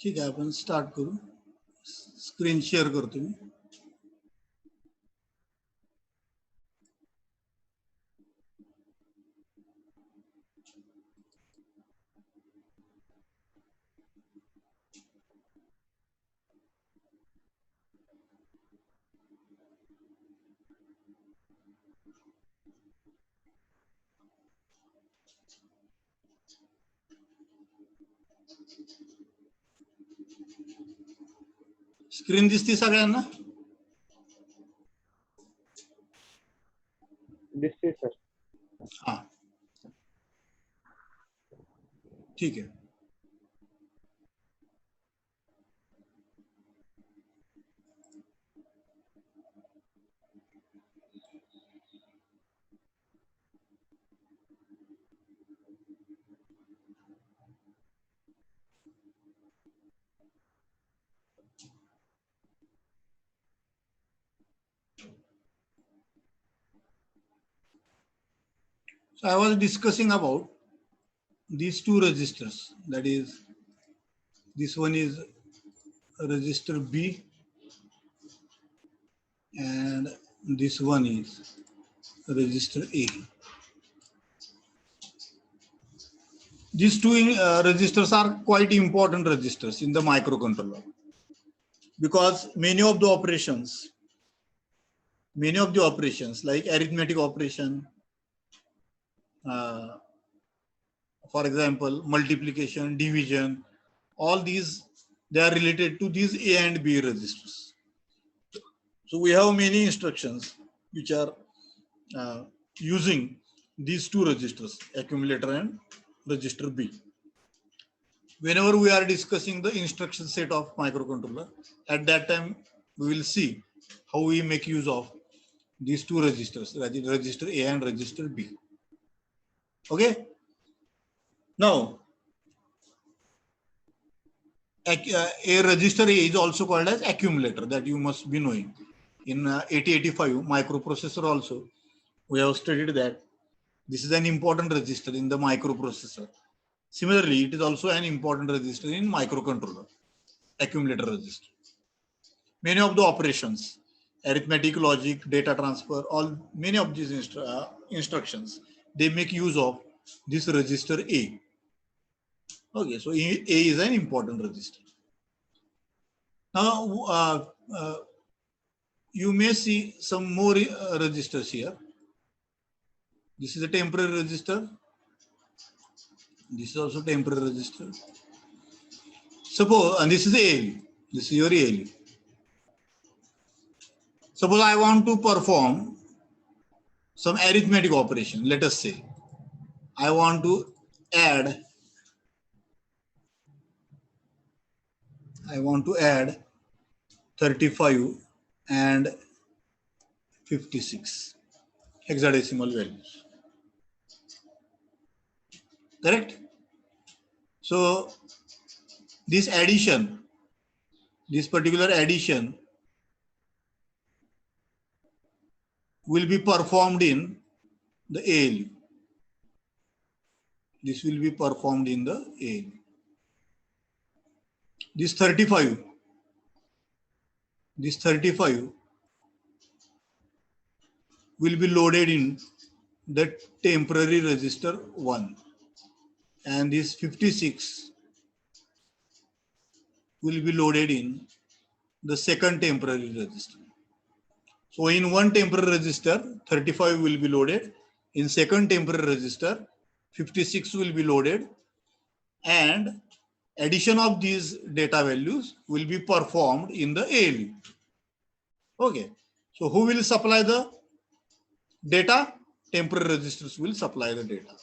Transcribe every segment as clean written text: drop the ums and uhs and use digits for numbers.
ठीक आहे, आपण स्टार्ट करू. स्क्रीन शेअर करतो मी. स्क्रीन दिसते सगळ्यांना? दिसते सर. हा, ठीक आहे. So I was discussing about these two registers. That is, this one is register B and this one is register A. These two registers are quite important registers in the microcontroller because many of the operations like arithmetic operation, for example, multiplication, division, all these, they are related to these A and B registers. So we have many instructions which are using these two registers, accumulator and register B. Whenever we are discussing the instruction set of microcontroller, at that time we will see how we make use of these two registers, register A and register B. Okay. Now, a register A is also called as accumulator, that you must be knowing. In 8085 microprocessor also, we have studied that this is an important register in the microprocessor. Similarly, it is also an important register in microcontroller, accumulator register. Many of the operations, arithmetic, logic, data transfer, many of these instructions, they make use of this register A. Okay, so A is an important register. Now, you may see some more registers here. This is a temporary register. This is also temporary register. Suppose, and this is ALU. This is your ALU. Suppose I want to perform some arithmetic operation. Let us say I want to add 35 and 56 hexadecimal values. Correct? So this particular addition will be performed in the ALU. This will be performed in the ALU. This 35 will be loaded in the temporary register 1, and this 56 will be loaded in the second temporary register. So in one temporary register, 35 will be loaded. In second temporary register, 56 will be loaded, and addition of these data values will be performed in the ALU. Okay. So who will supply the data? Temporary registers will supply the data.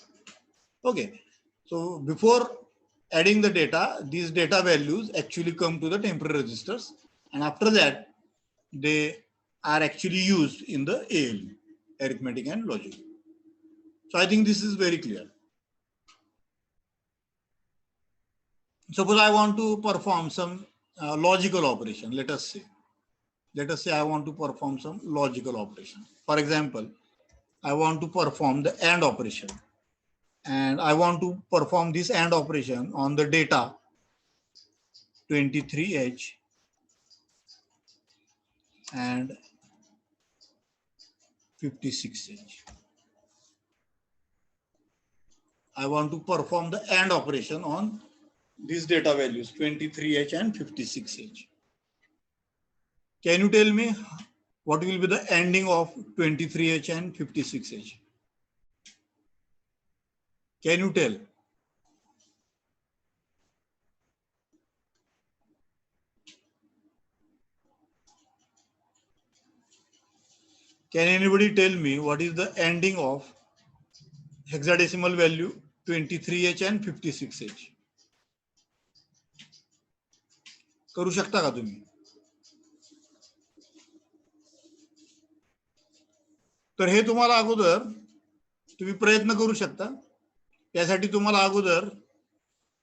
Okay. So before adding the data, these data values actually come to the temporary registers, and after that, they are actually used in the ALU, arithmetic and logic. So I think this is very clear. Suppose I want to perform some logical operation. Let us say I want to perform some logical operation. For example, I want to perform the AND operation, and I want to perform this AND operation on the data 23H and 56H. I want to perform the AND operation on these data values 23H and 56H. Can you tell me what will be the ending of 23H and 56H? Can you tell? Can anybody tell me what is the ending of hexadecimal value 23H and 56H? करू शकता का तुम्ही? तर हे तुम्हाला अगोदर तुम्ही प्रयत्न करू शकता. त्यासाठी तुम्हाला अगोदर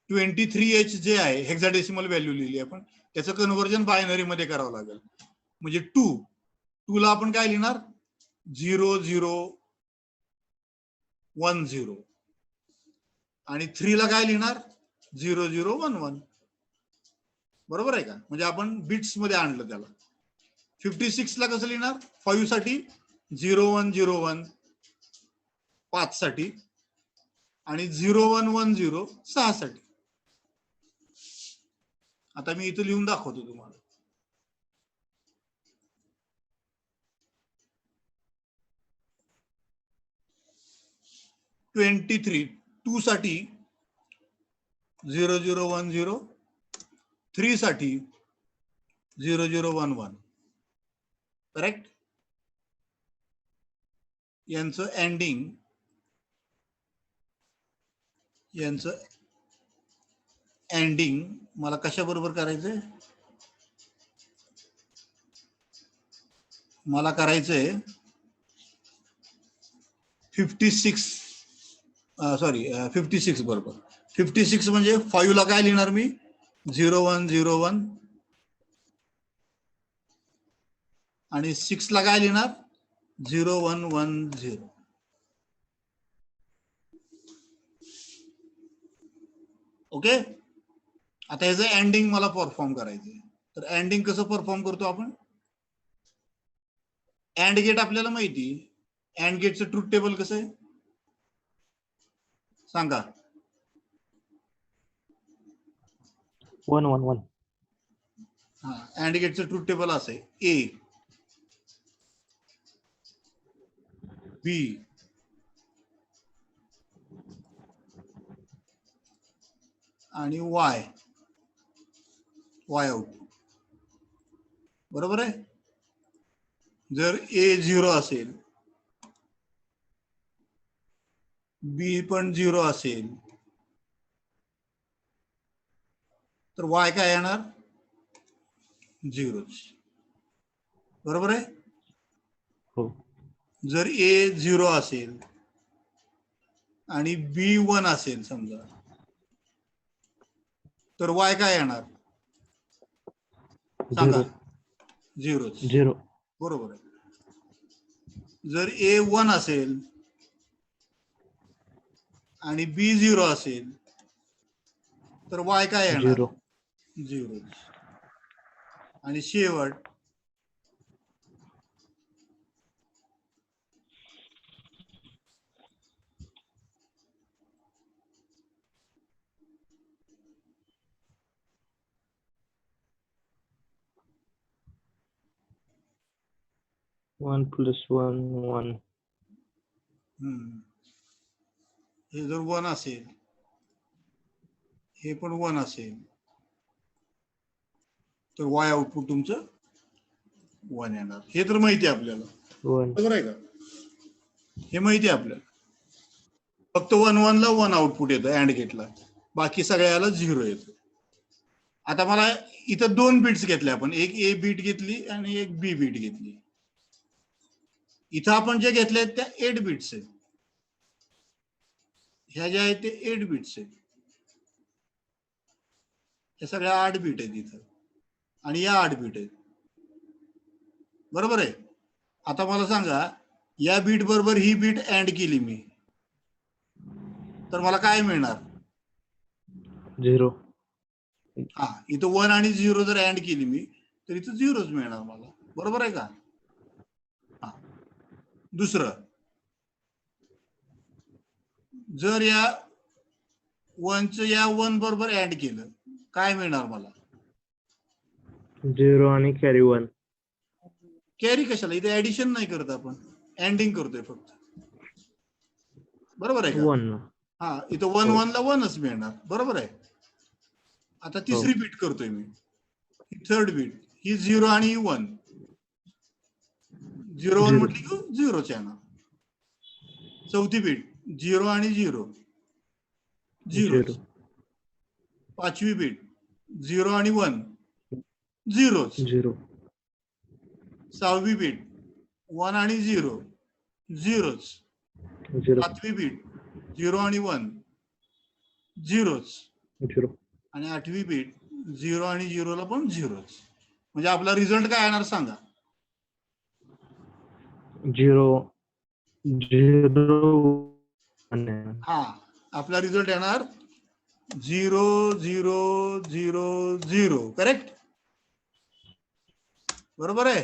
23H जे आहे हेक्साडेसिमल व्हॅल्यू लिहिली आपण, त्याचं कन्व्हर्जन बायनरी मध्ये करावं लागेल. म्हणजे 2 ला आपण काय लिहिणार 0010 आणि 3 ला काय लिहिणार 0011. बरोबर आहे का? म्हणजे आपण बिट्स मध्ये आणलं त्याला. 56 ला कसं लिहिणार 5 साठी 0101, 5 साठी आणि 0110 6 साठी. आता मी इथं लिहून दाखवतो तुम्हाला. (23) 2 साठी 0010, 3 साठी 0011. करेक्ट. यांचं एंडिंग मला कशा बरोबर करायचंय? मला करायचंय 56 बरोबर. 56 म्हणजे 5 ला काय लिहिणार मी 0101 आणि 6 ला काय लिहिणार 0110. ओके. आता याचं एंडिंग मला परफॉर्म करायचंय. तर एंडिंग कसं परफॉर्म करतो आपण? अँड गेट आपल्याला माहिती. अँड गेटचं ट्रूथ टेबल कसं आहे सांगा? 111. हा, अँड गेटचं ट्रूथ टेबल असं आहे A, B, आणि Y आउट. बरोबर आहे. जर A 0 असेल, B पण 0 असेल, तर Y काय येणार 0. बरोबर आहे. हो. जर A 0 असेल आणि B 1 असेल समजा, तर Y काय येणार सांगा? 0. 0. बरोबर आहे. जर A 1 असेल आणि B 0 असेल, तर Y काय येणार 0. आणि शेवट 1 + 1 1. हे जर 1 असेल, हे पण 1 असेल, तर Y आउटपुट तुमचं 1 येणार. हे तर माहिती आहे आपल्याला. 1. बरोबर आहे का? हे माहिती आहे आपल्याला. फक्त 1 ला 1 आउटपुट येतं अँड गेटला, बाकी सगळ्याला 0 येतं. आता मला इथं 2 बिट्स घेतले आपण, एक A बीट घेतली आणि एक B बीट घेतली. इथं आपण जे घेतले आहेत त्या 8 बिट्स आहेत. ह्या ज्या आहेत ते 8 बिट्स आहेत. या सगळ्या 8 बीट आहेत इथं आणि या 8 बीट आहेत. बरोबर आहे. आता मला सांगा, या बीट बरोबर ही बीट अँड केली मी, तर मला काय मिळणार 0. हा, इथं 1 आणि 0 जर ऍड केली मी तर इथं 0च मिळणार मला, बरोबर आहे का? हा, दुसरं, जर या 1 या 1 बरोबर ऍड केलं काय मिळणार मला? 0 आणि कॅरी 1. कॅरी कशाला, इथे ऍडिशन नाही करत आपण, एंडिंग करतोय फक्त, बरोबर आहे का? 1. हा, इथं 1 हो. 1 ला 1च मिळणार, बरोबर आहे. आता तिसरी बीट करतोय मी, थर्ड बीट, ही 0 आणि ही 1, 0 1 म्हटली की 0च येणार. चौथी बीट 0 आणि 0, 0च. पाचवी बीट 0 आणि 1, 0च. 0. सहावी बीट 1 आणि 0, 0च. 0. सातवी बीट 0 आणि 1, 0च. 0. आणि आठवी बीट 0 आणि 0 ला पण 0च. म्हणजे आपला रिझल्ट काय येणार सांगा? 0. 0. हा, आपला रिझल्ट येणार 0 0 0 0, करेक्ट? बरोबर आहे.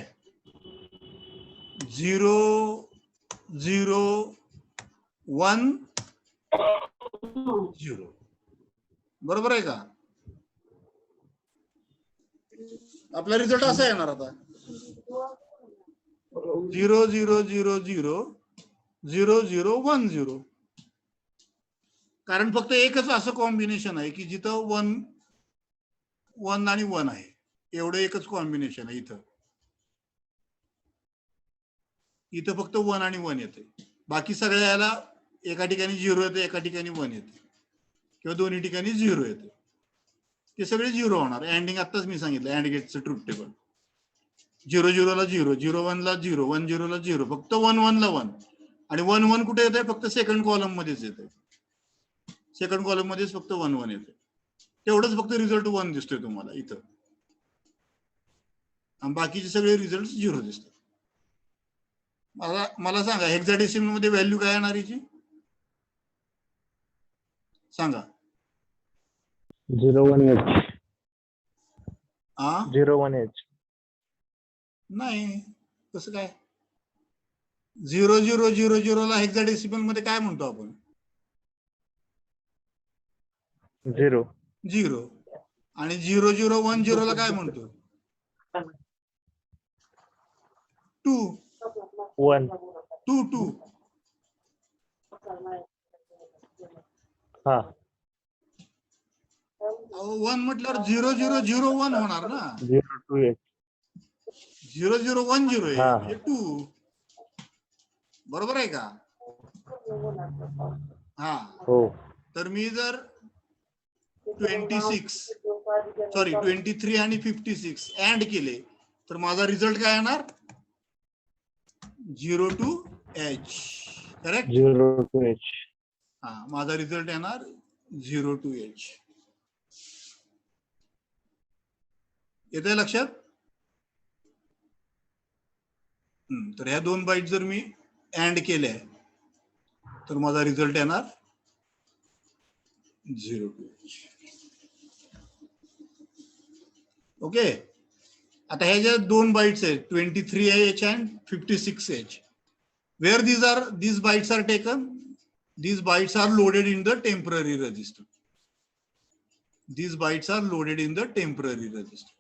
0 0 1 0, बरोबर आहे का? आपला रिझल्ट असा येणार आता 0 0 0 0 0 0 1 0. कारण फक्त एकच असं कॉम्बिनेशन आहे की जिथं 1 1 आणि 1 आहे, एवढं एकच कॉम्बिनेशन आहे. इथं फक्त 1 आणि 1 येते, बाकी सगळ्या याला एका ठिकाणी 0 येते, एका ठिकाणी 1 येते, किंवा दोन्ही ठिकाणी 0 येते. ते सगळे 0 होणार. एंडिंग आत्ताच मी सांगितलं, एंड गेटचं ट्रूथ टेबल. 0 0 ला 0, 0 1 ला 0, 1 0 ला 0, फक्त 1 1 ला 1, आणि 1 1 कुठे येते? फक्त सेकंड कॉलम मध्येच येते. सेकंड कॉलम मध्येच फक्त 1 1 येते. तेवढंच फक्त रिझल्ट 1 दिसतोय तुम्हाला इथं, आणि बाकीचे सगळे रिझल्ट 0 दिसतात. मला सांगा, हेक्साडेसिमल मध्ये व्हॅल्यू काय येणार याची सांगा? 0 1 H. हा, 0 1 H. नाही, कसं काय? 0 0 0 0 ला हेक्साडेसिमल मध्ये काय म्हणतो आपण? 0. 0. आणि 0 0 1 0 ला काय म्हणतो? 2 1. 2 2. हा. 1 म्हटल्यावर 0 0 0 1 होणार ना. 0 2 H. 0 0 1 0 आहे हा. म्हणजे 2, बरोबर आहे का? हा, हो. तर मी जर 23 आणि 56 ऍड केले तर माझा रिझल्ट काय येणार? 0 2 H, करेक्ट? 0 2 H. हा, माझा रिझल्ट येणार 0 2 H. येतंय लक्षात? तर ह्या 2 बाईट जर मी ऍड केल्या तर माझा रिझल्ट येणार 0 2 H. ओके. आता ह्या ज्या 2 बाईट्स आहेत, 23H and 56H, where these bytes are taken? These bytes are loaded in the temporary register. These bytes are loaded in the temporary register.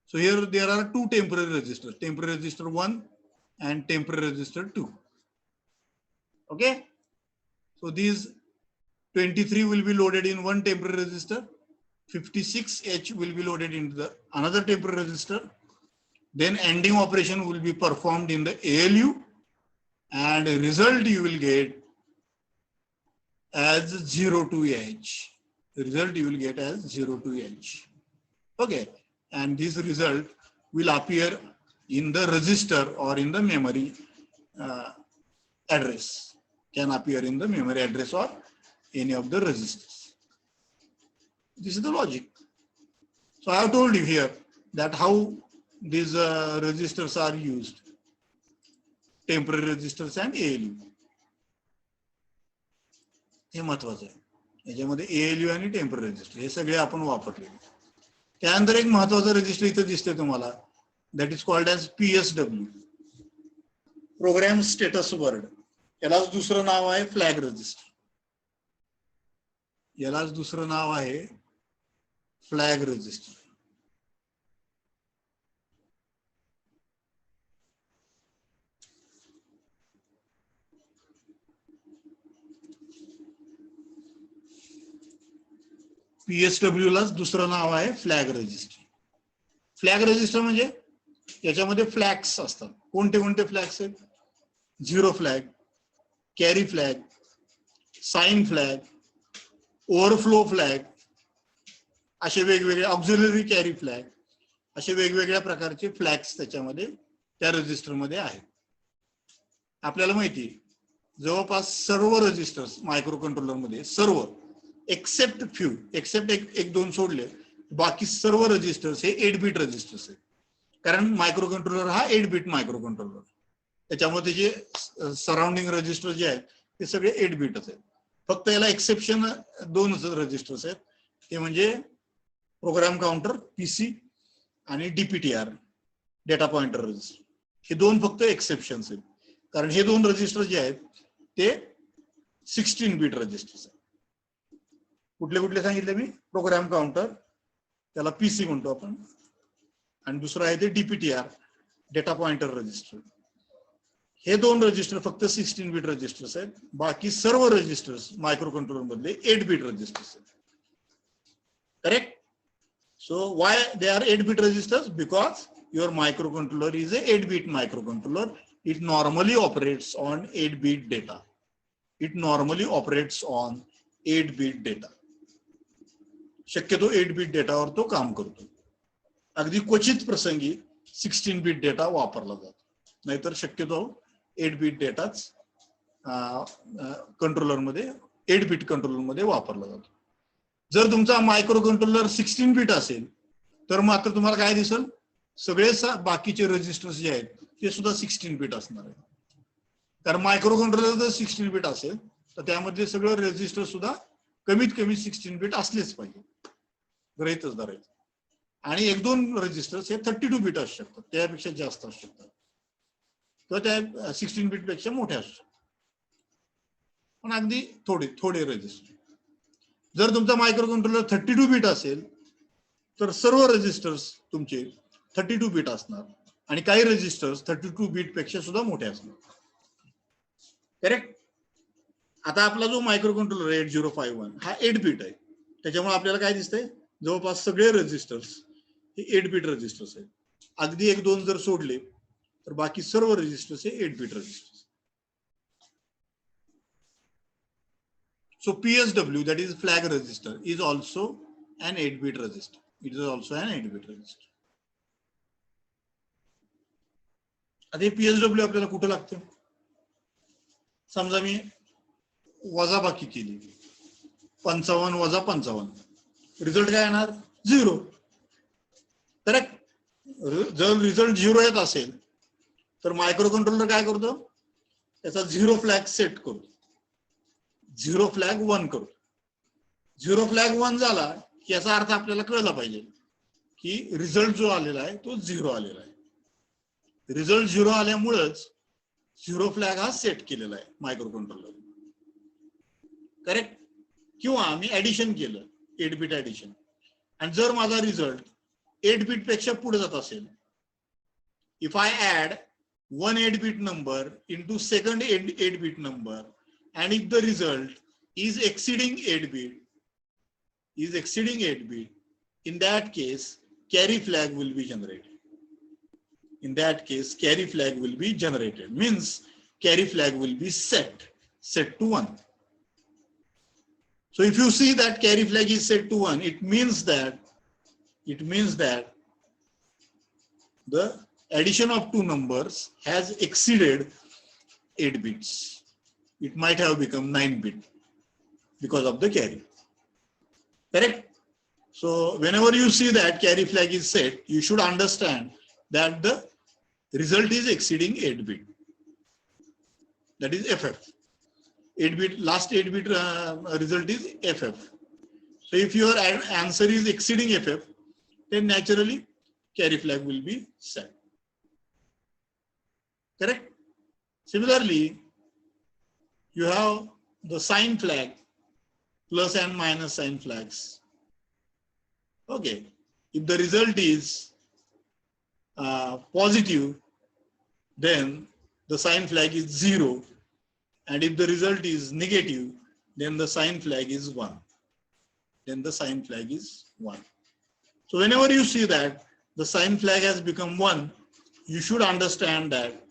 So here there are 2 temporary registers, temporary register 1 and temporary register 2. Okay. So these 23 will be loaded in one temporary register, 56H will be loaded into the another temporary register. Then ending operation will be performed in the ALU, and the result you will get as 0 2 H. The result you will get as 0 2 H. Okay, and this result will appear in the register or in the memory address. Can appear in the memory address or any of the registers. This is the logic. So I have told you here that how these registers are used, temporary registers and ALU. हे महत्वाचं आहे. याच्यामध्ये ALU आणि temporary register हे सगळे आपण वापरले. त्यानंतर एक महत्वाचं रजिस्टर इथं दिसतंय तुम्हाला, that is called as PSW, program status word. यालाच दुसरं नाव आहे फ्लॅग रजिस्टर. यालाच दुसरं नाव आहे फ्लॅग रजिस्टर. PSW लाच दुसरं नाव आहे फ्लॅग रजिस्टर. फ्लॅग रजिस्टर म्हणजे याच्यामध्ये फ्लॅग्स असतात. कोणते कोणते फ्लॅग्स आहेत? Zero flag, carry flag, sign flag, overflow flag, असे वेगवेगळे ऑक्झिलरी कॅरी फ्लॅग, असे वेगवेगळ्या प्रकारचे फ्लॅग्स त्याच्यामध्ये त्या रजिस्टरमध्ये आहेत. आपल्याला माहिती आहे जवळपास सर्व रजिस्टर्स मायक्रो कंट्रोलरमध्ये, सर्व एक्सेप्ट फ्यू, एक्सेप्ट एक दोन सोडले, बाकी सर्व रजिस्टर्स हे 8 बिट रजिस्टर्स आहेत. कारण मायक्रो कंट्रोलर हा 8 बिट मायक्रो कंट्रोलर, त्याच्यामुळे त्याचे सराउंडिंग रजिस्टर जे आहेत ते सगळे 8 बिटच आहेत. फक्त याला एक्सेप्शन दोनच रजिस्टर्स आहेत, ते म्हणजे प्रोग्राम काउंटर PC आणि DPTR, डेटा पॉइंटर रजिस्टर. हे दोन फक्त एक्सेप्शन्स आहेत, कारण हे दोन रजिस्टर जे आहेत ते 16 बिट रजिस्टर्स आहेत. कुठले कुठले सांगितले मी? प्रोग्राम काउंटर, त्याला PC म्हणतो आपण, आणि दुसरं आहे ते DPTR, डेटा पॉइंटर रजिस्टर. हे दोन रजिस्टर फक्त 16 बिट रजिस्टर्स आहेत. बाकी सर्व रजिस्टर्स मायक्रो कंट्रोलर मधले 8 बिट रजिस्टर्स आहेत. Correct? So why they are 8 bit registers? Because your microcontroller is a 8 bit microcontroller. It normally operates on 8 bit data. It normally operates on 8 bit data. शक्यतो 8 bit डेटावर तो काम करतो. अगदी क्वचित प्रसंगी 16 बिट डेटा वापरला जातो, नाहीतर शक्यतो 8 बिट डेटाच कंट्रोलरमध्ये 8 बिट कंट्रोलरमध्ये वापरला जातो. जर तुमचा मायक्रो कंट्रोलर 16 बिट असेल तर मात्र तुम्हाला काय दिसेल? सगळे बाकीचे रजिस्टर्स जे आहेत ते सुद्धा 16 बिट असणार आहे. कारण मायक्रो कंट्रोलर जर 16 बिट असेल तर त्यामध्ये सगळं रजिस्टर सुद्धा कमीत कमी 16 बिट असलेच पाहिजे, गृहीतच धरायचं. आणि एक दोन रजिस्टर्स हे 32 बिट असू शकतात, त्यापेक्षा जास्त असू शकतात, किंवा त्या 16 बिट पेक्षा मोठे असू शकतात, पण अगदी थोडे रजिस्टर. जर तुमचा मायक्रो कंट्रोलर 32 बिट असेल तर सर्व रजिस्टर्स तुमचे 32 बिट असणार, आणि काही रजिस्टर्स 32 बिट पेक्षा सुद्धा मोठे असणार. करेक्ट? आता आपला जो मायक्रो कंट्रोलर 8051 हा 8 बिट आहे, त्याच्यामुळे आपल्याला काय दिसतंय? जवळपास सगळे रजिस्टर्स हे 8 बिट रजिस्टर्स आहेत. अगदी एक दोन जर सोडले तर बाकी सर्व रजिस्टर्स हे 8 bit registers. So PSW, that is flag register, is also an 8 bit register. It is also an 8 bit register. आता हे PSW आपल्याला कुठं लागतं? समजा मी वजाबाकी केली, 55 वजा 55, रिझल्ट काय येणार? 0. करेक्ट? जर रिझल्ट 0 येत असेल तर मायक्रो कंट्रोलर काय करतो? त्याचा 0 फ्लॅग सेट करतो, 0 फ्लॅग 1 करतो. 0 फ्लॅग 1 झाला की याचा अर्थ आपल्याला कळला पाहिजे की रिझल्ट जो आलेला आहे तो 0 आलेला आहे. रिझल्ट 0 आल्यामुळेच 0 फ्लॅग हा सेट केलेला आहे मायक्रो कंट्रोलर. करेक्ट? किंवा मी ऍडिशन केलं, 8 बिट ऍडिशन, आणि जर माझा रिझल्ट 8 बिट पेक्षा पुढे जात असेल, if I add one 8-bit number into second 8-bit number, and if the result is exceeding 8 bit, in that case carry flag will be generated. In that case carry flag will be generated, means carry flag will be set to 1. So if you see that carry flag is set to 1, it means that the addition of two numbers has exceeded 8 bits. It might have become 9 bit because of the carry. Correct? So whenever you see that carry flag is set, you should understand that the result is exceeding 8 bit. That is FF. 8 bit, last 8 bit result is FF. So if your answer is exceeding FF, then naturally carry flag will be set. Correct? Similarly, you have the sign flag, plus and minus sign flags. Okay. If the result is positive, then the sign flag is 0. And if the result is negative, then the sign flag is 1. Then the sign flag is 1. So whenever you see that the sign flag has become 1, you should understand that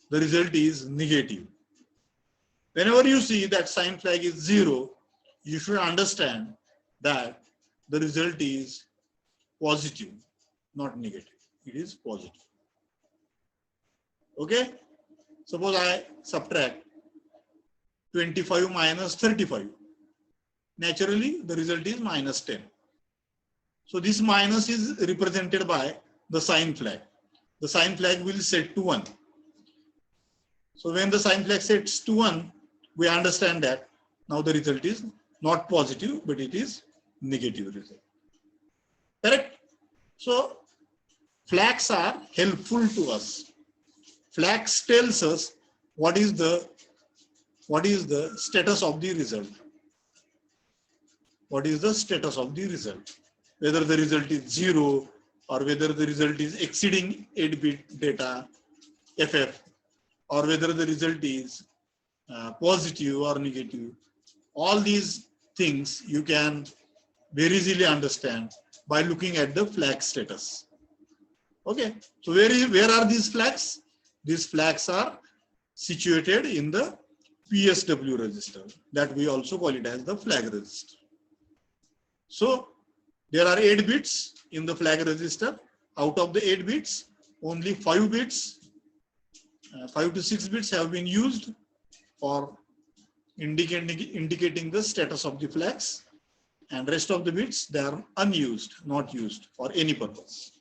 the result is negative. Whenever you see that sign flag is 0, you should understand that the result is positive, not negative. It is positive. Okay? Suppose I subtract 25 minus 35. Naturally, the result is minus 10. So this minus is represented by the sign flag. The sign flag will set to 1. So when the sign flag sets to 1, we understand that now the result is not positive, but it is negative result. Correct? So flags are helpful to us. Flags tells us what is the status of the result. What is the status of the result? Whether the result is 0 or whether the result is exceeding 8-bit data, FF, or whether the result is positive or negative. All these things you can very easily understand by looking at the flag status. Okay, so where are these flags? These flags are situated in the PSW register, that we also call it as the flag register. So there are 8 bits in the flag register. Out of the 8 bits, only 5 bits, 5 to 6 bits have been used for indicating the status of the flags, and rest of the bits, they are unused, not used for any purpose.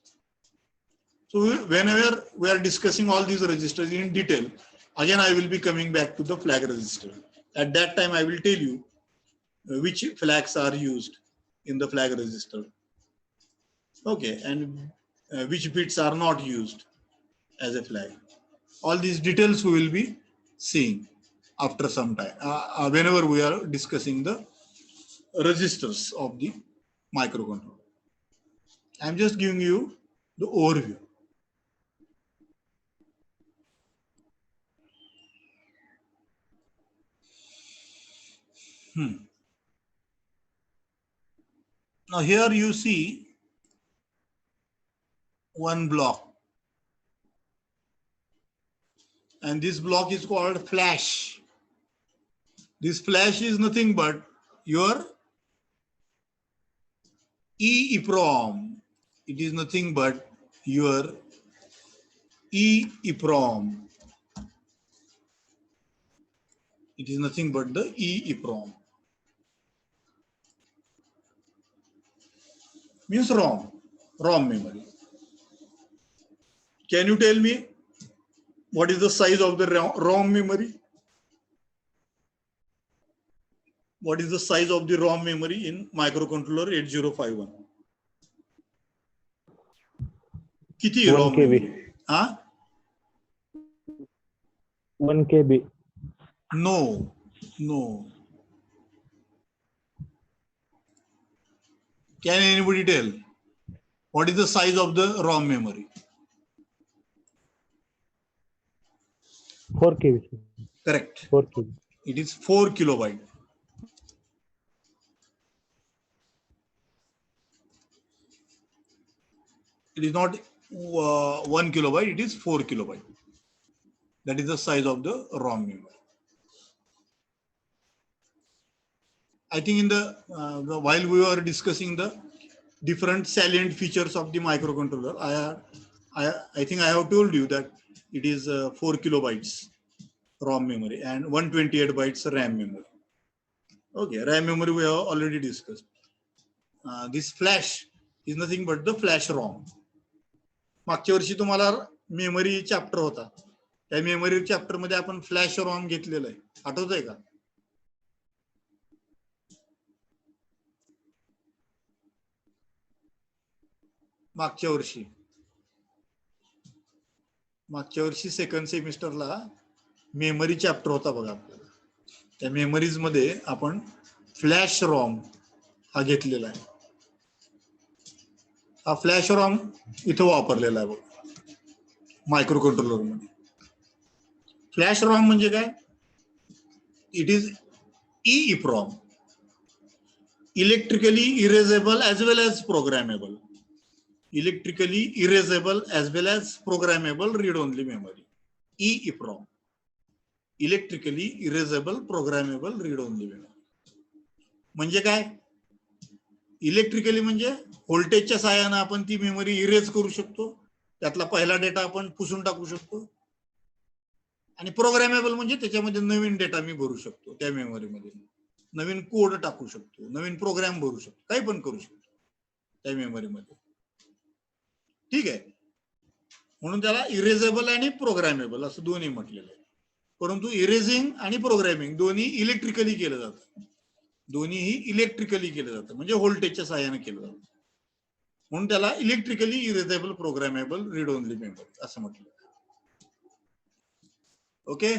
So whenever we are discussing all these registers in detail, again I will be coming back to the flag register. At that time I will tell you which flags are used in the flag register. Okay, and which bits are not used as a flag. All these details we will be seeing after some time, whenever we are discussing the registers of the microcontroller. I'm just giving you the overview. Now here you see one block, and this block is called flash. This flash is nothing but your EEPROM. It is nothing but your EEPROM. It is nothing but the EEPROM. Means ROM memory. Can you tell me what is the size of the ROM memory? What is the size of the ROM memory in microcontroller 8051? Kiti 1 ROM KB. memory? Huh? 1 KB. No. Can anybody tell what is the size of the ROM memory? 4 KB. Correct. 4 KB. It is 4 kilobyte. It is not 1 kilobyte, it is 4 kilobyte. That is the size of the ROM memory. I think in while we were discussing the different salient features of the microcontroller, I think I have told you that it is 4 kilobytes ROM memory and 128 bytes RAM memory. Okay, RAM memory we have already discussed. This flash is nothing but the flash ROM. मागच्या वर्षी तुम्हाला memory chapter होता, त्या memory chapter मध्ये आपण flash ROM घेतलेला आहे, आठवतंय का? मागच्या वर्षी सेकंड सेमिस्टरला मेमरी चॅप्टर होता बघा आपल्याला. त्या मेमरीज मध्ये आपण फ्लॅश रॉम हा घेतलेला आहे. हा फ्लॅश रॉम इथं वापरलेला आहे बघा मायक्रो कंट्रोलर मध्ये. फ्लॅश रॉम म्हणजे काय? It is EEPROM, electrically erasable as well as programmable. Electrically erasable as well as programmable read-only memory. EEPROM, electrically erasable programmable read-only memory. म्हणजे काय? इलेक्ट्रिकली म्हणजे व्होल्टेजच्या सहाय्याने आपण ती मेमरी इरेज करू शकतो, त्यातला पहिला डेटा आपण पुसून टाकू शकतो. आणि प्रोग्रामेबल म्हणजे त्याच्यामध्ये नवीन डेटा मी भरू शकतो, त्या मेमरीमध्ये नवीन कोड टाकू शकतो, नवीन प्रोग्राम भरू शकतो, काही पण करू शकतो त्या मेमरीमध्ये. ठीक आहे. म्हणून त्याला इरेजेबल आणि प्रोग्रामेबल असं दोन्ही म्हटलेलं आहे. परंतु इरेजिंग आणि प्रोग्रामिंग दोन्ही इलेक्ट्रिकली केलं जातं. दोन्हीही इलेक्ट्रिकली केलं जातं म्हणजे व्होल्टेजच्या सहाय्याने केलं जातं. म्हणून त्याला electrically erasable programmable read only memory असं म्हटलं. Okay,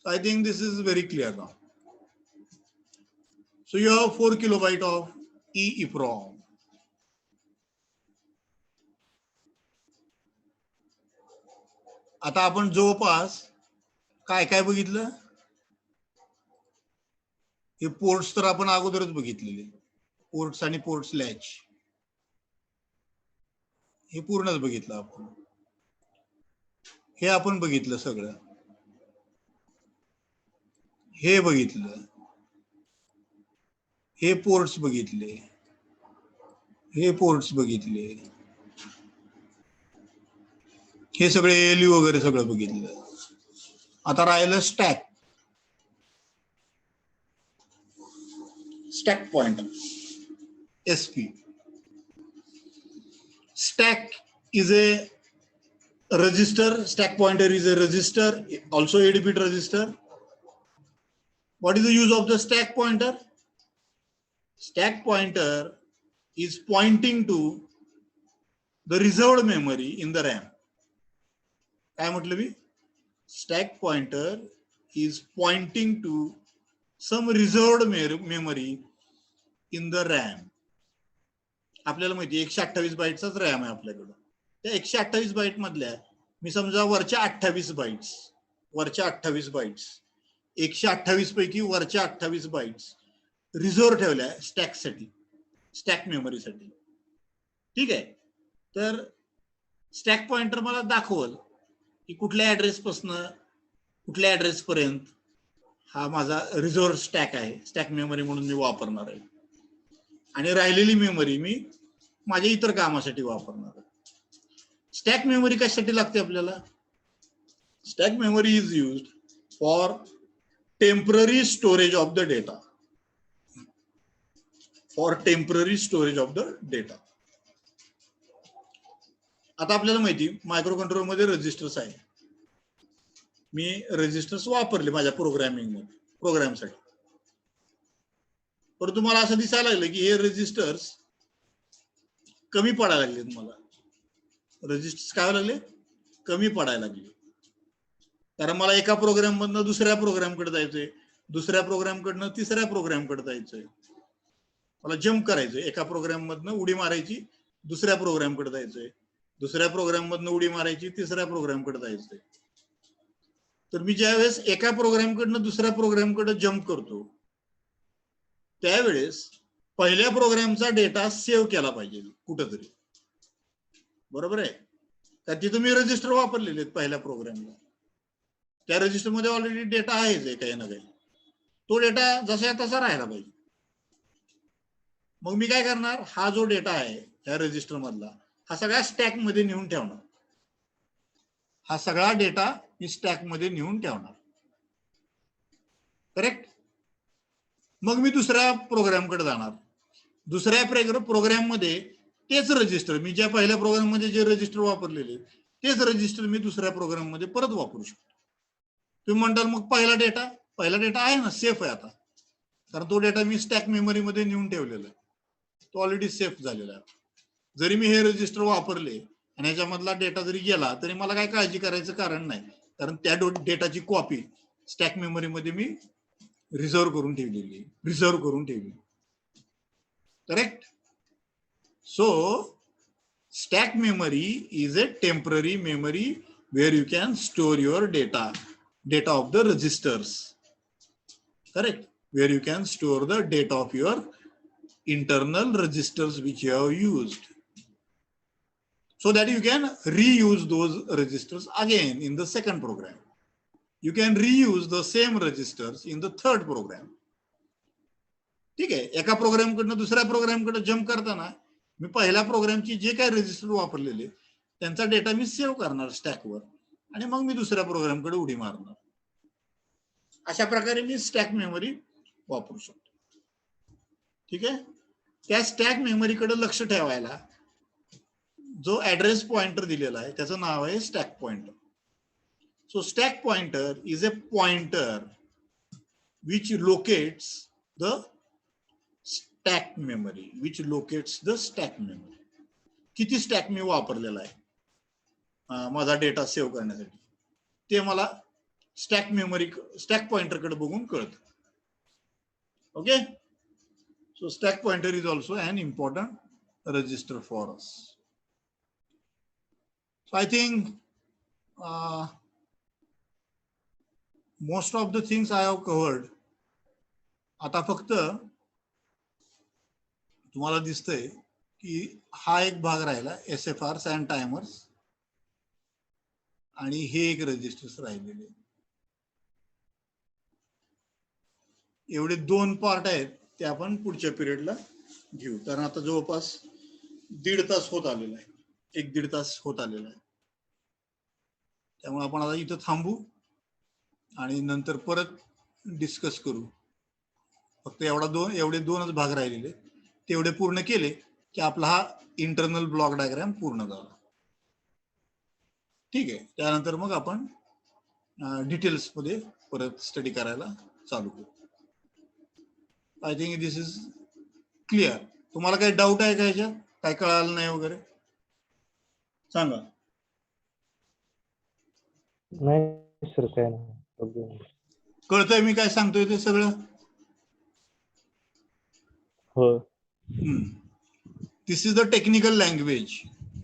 I think this is very clear now. So you have 4 kilobyte of EEPROM. आता आपण जवळपास काय काय बघितलं? हे पोर्ट्स तर आपण अगोदरच बघितलेले, पोर्ट्स आणि पोर्ट्स लॅच हे पूर्णच बघितलं आपण. हे आपण बघितलं सगळं, हे बघितलं, हे पोर्ट्स बघितले, हे पोर्ट्स बघितले, हे सगळे ALU वगैरे सगळं बघितलं. आता राहिलं stack. Stack pointer SP. Stack is a register. Stack pointer is a register, also 8-bit register. What is the use of the stack pointer? Stack pointer is pointing to the reserved memory in the RAM. काय म्हटलं मी? Stack pointer is pointing to some reserved memory in the RAM. आपल्याला माहिती 128 बाईटचाच RAM आहे आपल्याकडं. त्या 128 bite मधल्या मी समजा वरच्या 28 बाईट्स, 128 पैकी वरच्या 28 बाईट्स रिझर्व्ह ठेवल्या स्टॅकसाठी, स्टॅक मेमरीसाठी. ठीक आहे. तर स्टॅक पॉइंटर मला दाखवल की कुठल्या ऍड्रेस पासून कुठल्या ऍड्रेस पर्यंत हा माझा रिझर्व्ह स्टॅक आहे, स्टॅक मेमरी म्हणून मी वापरणार आहे. आणि राहिलेली मेमरी मी माझ्या इतर कामासाठी वापरणार आहे. स्टॅक मेमरी कशासाठी लागते आपल्याला? Stack memory is used for temporary storage of the data. For temporary storage of the data. आता आपल्याला माहिती मायक्रो कंट्रोलर मध्ये रजिस्टर्स आहे. मी रजिस्टर्स वापरले माझ्या प्रोग्रामसाठी. परंतु मला असं दिसायला लागलं की हे रजिस्टर्स कमी पडायला लागलेत. मला रजिस्टर्स काय लागले? कमी पडायला लागले. कारण मला एका प्रोग्राम मधनं दुसऱ्या प्रोग्रामकडे जायचंय, दुसऱ्या प्रोग्रामकडनं तिसऱ्या प्रोग्रामकडे जायचंय. मला जम्प करायचंय, एका प्रोग्राम मधनं उडी मारायची, दुसऱ्या प्रोग्रामकडे जायचंय, दुसऱ्या प्रोग्राम मधनं उडी मारायची, तिसऱ्या प्रोग्रामकडे जायचंय. तर मी ज्यावेळेस एका प्रोग्रामकडनं दुसऱ्या प्रोग्रामकडे जम्प करतो त्यावेळेस पहिल्या प्रोग्रामचा डेटा सेव्ह केला पाहिजे कुठंतरी. बरोबर आहे का? तिथं मी रजिस्टर वापरलेले आहेत पहिल्या प्रोग्रामला. त्या रजिस्टर मध्ये ऑलरेडी डेटा आहेच काही ना काही. तो डेटा जसा तसा राहायला पाहिजे. मग मी काय करणार? हा जो डेटा आहे त्या रजिस्टर मधला हा सगळ्या स्टॅक मध्ये नेऊन ठेवणार. हा सगळा डेटा मी स्टॅक मध्ये नेऊन ठेवणार. करेक्ट? मग मी दुसऱ्या प्रोग्रामकडे जाणार. दुसऱ्या प्रोग्राम मध्ये तेच रजिस्टर, मी ज्या पहिल्या प्रोग्राम मध्ये जे रजिस्टर वापरलेले तेच रजिस्टर मी दुसऱ्या प्रोग्राम मध्ये परत वापरू शकतो. तुम्ही म्हणताल मग पहिला डेटा आहे ना, सेफ आहे आता, कारण तो डेटा मी स्टॅक मेमरी मध्ये नेऊन ठेवलेला आहे, तो ऑलरेडी सेफ झालेला आहे. जरी मी हे रजिस्टर वापरले आणि ह्याच्यामधला डेटा जरी गेला तरी मला काय काळजी करायचं कारण नाही, कारण त्या डेटाची कॉपी स्टॅक मेमरीमध्ये मी रिझर्व करून ठेवली. Correct. So stack memory is a temporary memory where you can store your data of the registers. Correct. Where you can store the data of your internal registers which you have used, so that you can reuse those registers again in the second program. You can reuse the same registers in the third program. ठीक आहे. एका programme कडनं दुसऱ्या programme कडे jump करताना मी पहिल्या प्रोग्रामची जे काही रजिस्टर वापरलेले त्यांचा डेटा मी सेव्ह करणार स्टॅकवर आणि मग मी दुसऱ्या प्रोग्रामकडे उडी मारणार. अशा प्रकारे मी स्टॅक मेमरी वापरू शकतो. ठीक आहे. त्या स्टॅक मेमरीकडे लक्ष ठेवायला जो ऍड्रेस पॉइंटर दिलेला आहे त्याचं नाव आहे stack pointer. So stack pointer is a pointer which locates the stack memory, which locates the stack memory. किती स्टॅक मी वापरलेला आहे माझा डेटा सेव्ह करण्यासाठी ते मला स्टॅक पॉइंटर कडे बघून कळतं. Okay. So stack pointer is also an important register for us. So I think most of the things I have covered. आता फक्त तुम्हाला दिसतंय की हा एक भाग राहिला SFR and टायमर्स आणि हे एक रजिस्टर्स राहिलेले. एवढे 2 पार्ट आहेत ते आपण पुढच्या पिरियडला घेऊ, कारण आता जवळपास 1.5 तास होत आलेला आहे. 1-1.5 तास होत आलेला आहे. त्यामुळे आपण आता इथं थांबू आणि नंतर परत डिस्कस करू. फक्त एवढे 2च भाग राहिलेले तेवढे पूर्ण केले की आपला हा इंटरनल ब्लॉक डायग्राम पूर्ण झाला. ठीक आहे. त्यानंतर मग आपण डिटेल्स मध्ये परत स्टडी करायला चालू करू. I think this is clear. तुम्हाला काही डाऊट आहे का ह्याच्यात? काय कळालं नाही वगैरे सांगा. नाही सर, काय नाही. कळतंय मी काय सांगतोय ते सगळं? हो. This is the technical language.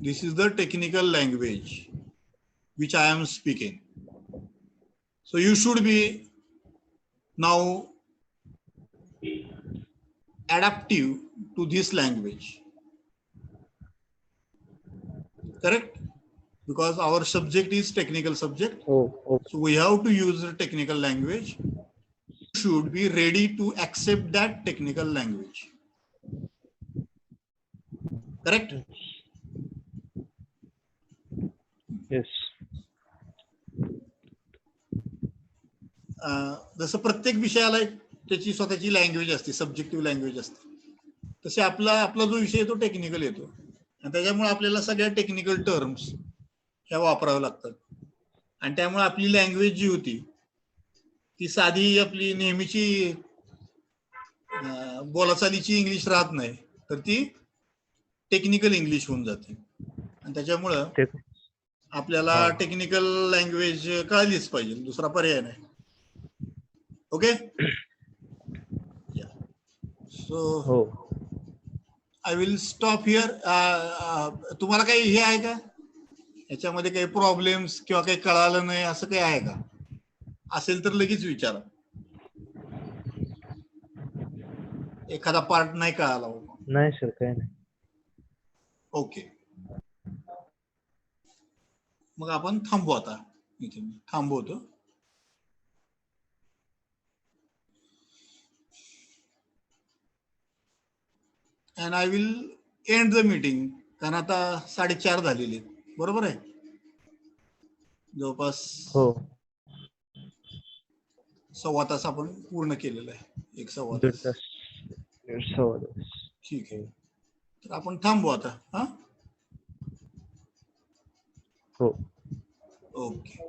This is the technical language which I am speaking. So you should be now adaptive to this language. Correct? Because our subject is technical subject. Oh. So we have to use the technical language. You should be ready to accept that technical language. Correct? Yes. जसं प्रत्येक विषयाला त्याची स्वतःची language असते, subjective language असते, तसे आपला जो विषय तो टेक्निकल येतो आणि त्याच्यामुळे आपल्याला सगळ्या टेक्निकल टर्म्स ह्या वापराव्या लागतात. आणि त्यामुळे आपली लँग्वेज जी होती ती साधी आपली नेहमीची बोलाचालीची इंग्लिश राहत नाही, तर ती टेक्निकल इंग्लिश होऊन जाते. आणि त्याच्यामुळं आपल्याला टेक्निकल लँग्वेज कळलीच पाहिजे, दुसरा पर्याय नाही. Okay. So I will stop here. तुम्हाला काही हे आहे का याच्यामध्ये, काही प्रॉब्लेम्स किंवा काही कळालं नाही असं काही आहे का? असेल तर लगेच विचारा. एखादा पार्ट नाही कळाला? नाही सर, काही नाही. ओके. मग आपण थांबू आता. इथे थांबवतो. And I will end the meeting, कारण आता 4:30 झालेले. बरोबर आहे? जवळपास 1.25 तास आपण पूर्ण केलेला आहे. 1.25 तास. ठीक आहे. तर आपण थांबू आता. हा. हो. ओके.